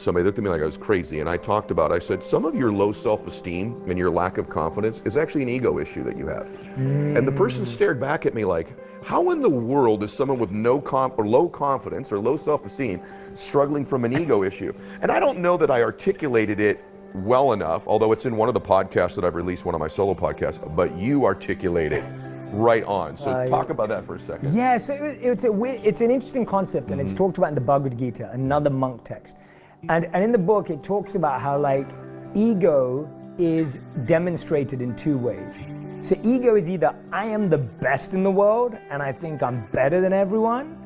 Somebody looked at me like I was crazy, and I said, some of your low self-esteem and your lack of confidence is actually an ego issue that you have. And the person stared back at me like, how in the world is someone with low confidence or low self-esteem struggling from an ego issue? And I don't know that I articulated it well enough, although it's in one of the podcasts that I've released, one of my solo podcasts, but you articulate it right on. So talk about that for a second. Yeah, so it's an interesting concept, and it's talked about in the Bhagavad Gita, another monk text. And in the book, it talks about how like ego is demonstrated in two ways. So ego is either I am the best in the world and I think I'm better than everyone,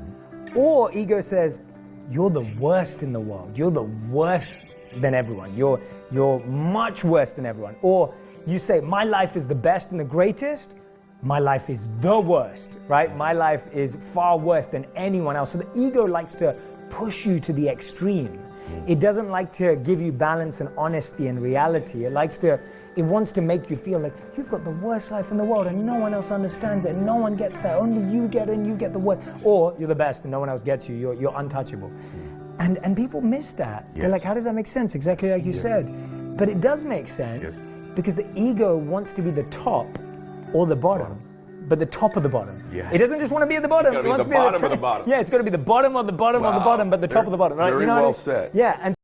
or ego says you're the worst in the world. You're the worst than everyone. You're much worse than everyone. Or you say my life is the best and the greatest. My life is the worst, right? My life is far worse than anyone else. So the ego likes to push you to the extreme. It doesn't like to give you balance and honesty and reality. It wants to make you feel like you've got the worst life in the world and no one else understands it and no one gets that. Only you get it and you get the worst. Or you're the best and no one else gets you. You're untouchable. And people miss that. Yes. They're like, how does that make sense? Exactly like you said. But it does make sense because the ego wants to be the top or the bottom. But the top of the bottom. Yes. It doesn't just want to be at the bottom. It wants to be the bottom of the bottom. Yeah, it's got to be the bottom of the bottom of the bottom, but the top of the bottom, right? Very you know well what I mean? said. Yeah, and